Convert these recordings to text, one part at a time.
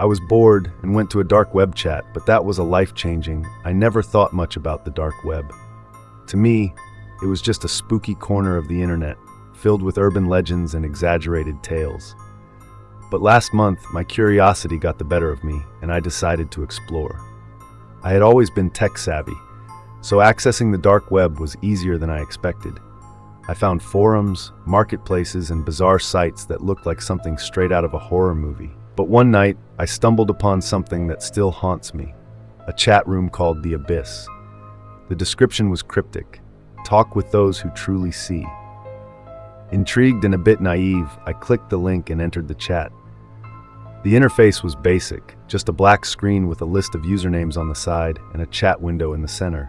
I was bored and went to a dark web chat, but that was a life-changing. I never thought much about the dark web. To me, it was just a spooky corner of the internet, filled with urban legends and exaggerated tales. But last month, my curiosity got the better of me, and I decided to explore. I had always been tech-savvy, so accessing the dark web was easier than I expected. I found forums, marketplaces, and bizarre sites that looked like something straight out of a horror movie. But one night, I stumbled upon something that still haunts me, a chat room called The Abyss. The description was cryptic: talk with those who truly see. Intrigued and a bit naive, I clicked the link and entered the chat. The interface was basic, just a black screen with a list of usernames on the side and a chat window in the center.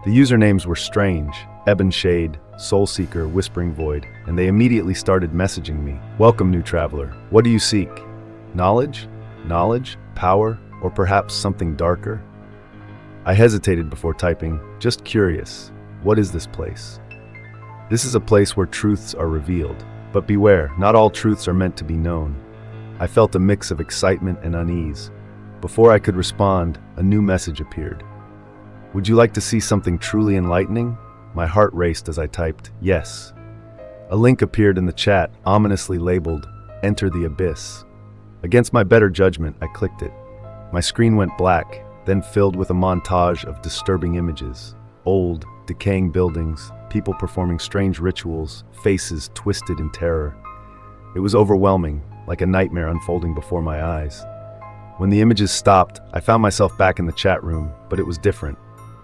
The usernames were strange: Ebon Shade, Soulseeker, Whispering Void, and they immediately started messaging me. Welcome, new traveler. What do you seek? Knowledge? Knowledge? Power? Or perhaps something darker? I hesitated before typing, just curious. What is this place? This is a place where truths are revealed. But beware, not all truths are meant to be known. I felt a mix of excitement and unease. Before I could respond, a new message appeared. Would you like to see something truly enlightening? My heart raced as I typed, yes. A link appeared in the chat, ominously labeled, Enter the Abyss. Against my better judgment, I clicked it. My screen went black, then filled with a montage of disturbing images. Old, decaying buildings, people performing strange rituals, faces twisted in terror. It was overwhelming, like a nightmare unfolding before my eyes. When the images stopped, I found myself back in the chat room, but it was different.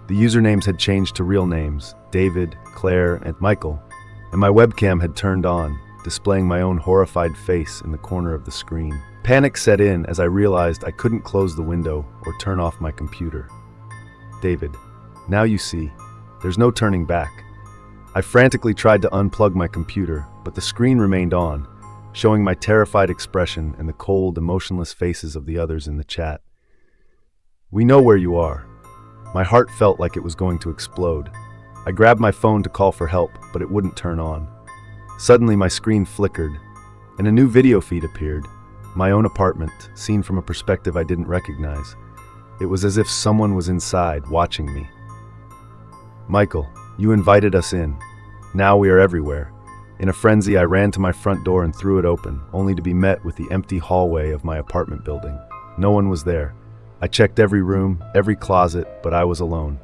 The usernames had changed to real names: David, Claire, and Michael, and my webcam had turned on, displaying my own horrified face in the corner of the screen. Panic set in as I realized I couldn't close the window or turn off my computer. David, now you see, there's no turning back. I frantically tried to unplug my computer, but the screen remained on, showing my terrified expression and the cold, emotionless faces of the others in the chat. We know where you are. My heart felt like it was going to explode. I grabbed my phone to call for help, but it wouldn't turn on. Suddenly, my screen flickered, and a new video feed appeared. My own apartment, seen from a perspective I didn't recognize. It was as if someone was inside, watching me. Michael, you invited us in. Now we are everywhere. In a frenzy, I ran to my front door and threw it open, only to be met with the empty hallway of my apartment building. No one was there. I checked every room, every closet, but I was alone.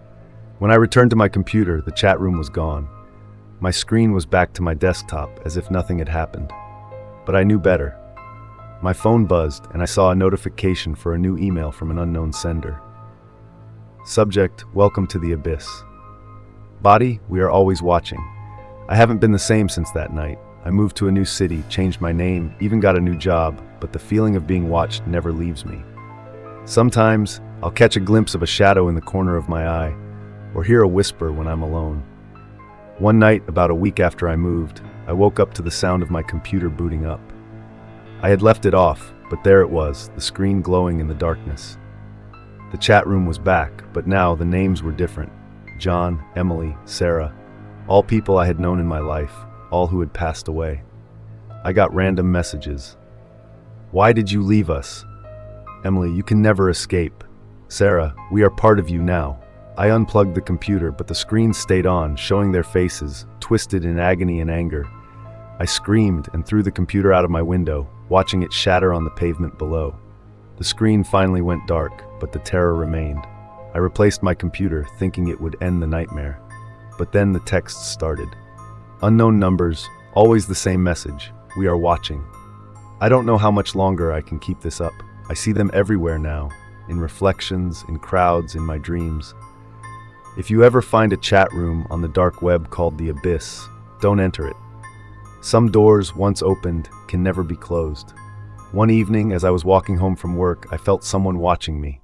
When I returned to my computer, the chat room was gone. My screen was back to my desktop, as if nothing had happened. But I knew better. My phone buzzed, and I saw a notification for a new email from an unknown sender. Subject: Welcome to the Abyss. Body: We are always watching. I haven't been the same since that night. I moved to a new city, changed my name, even got a new job, but the feeling of being watched never leaves me. Sometimes, I'll catch a glimpse of a shadow in the corner of my eye, or hear a whisper when I'm alone. One night, about a week after I moved, I woke up to the sound of my computer booting up. I had left it off, but there it was, the screen glowing in the darkness. The chat room was back, but now the names were different. John, Emily, Sarah, all people I had known in my life, all who had passed away. I got random messages. Why did you leave us? Emily, you can never escape. Sarah, we are part of you now. I unplugged the computer, but the screen stayed on, showing their faces, twisted in agony and anger. I screamed and threw the computer out of my window, watching it shatter on the pavement below. The screen finally went dark, but the terror remained. I replaced my computer, thinking it would end the nightmare. But then the texts started. Unknown numbers, always the same message: we are watching. I don't know how much longer I can keep this up. I see them everywhere now, in reflections, in crowds, in my dreams. If you ever find a chat room on the dark web called The Abyss, don't enter it. Some doors, once opened, can never be closed. One evening, as I was walking home from work, I felt someone watching me.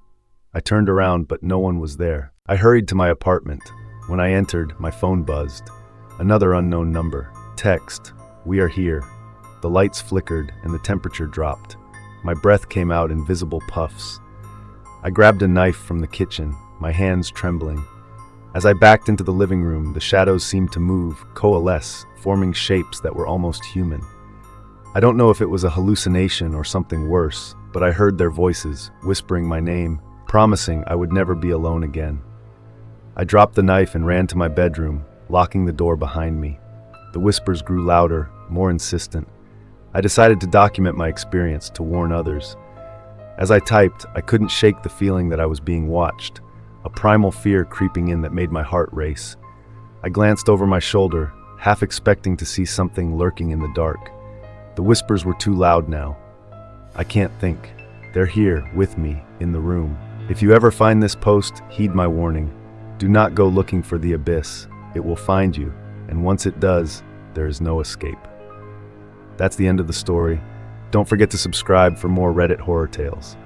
I turned around, but no one was there. I hurried to my apartment. When I entered, my phone buzzed. Another unknown number. Text: We are here. The lights flickered and the temperature dropped. My breath came out in visible puffs. I grabbed a knife from the kitchen, my hands trembling. As I backed into the living room, the shadows seemed to move, coalesce, forming shapes that were almost human. I don't know if it was a hallucination or something worse, but I heard their voices, whispering my name, promising I would never be alone again. I dropped the knife and ran to my bedroom, locking the door behind me. The whispers grew louder, more insistent. I decided to document my experience to warn others. As I typed, I couldn't shake the feeling that I was being watched, a primal fear creeping in that made my heart race. I glanced over my shoulder, half expecting to see something lurking in the dark. The whispers were too loud now. I can't think. They're here, with me, in the room. If you ever find this post, heed my warning. Do not go looking for the abyss. It will find you, and once it does, there is no escape. That's the end of the story. Don't forget to subscribe for more Reddit horror tales.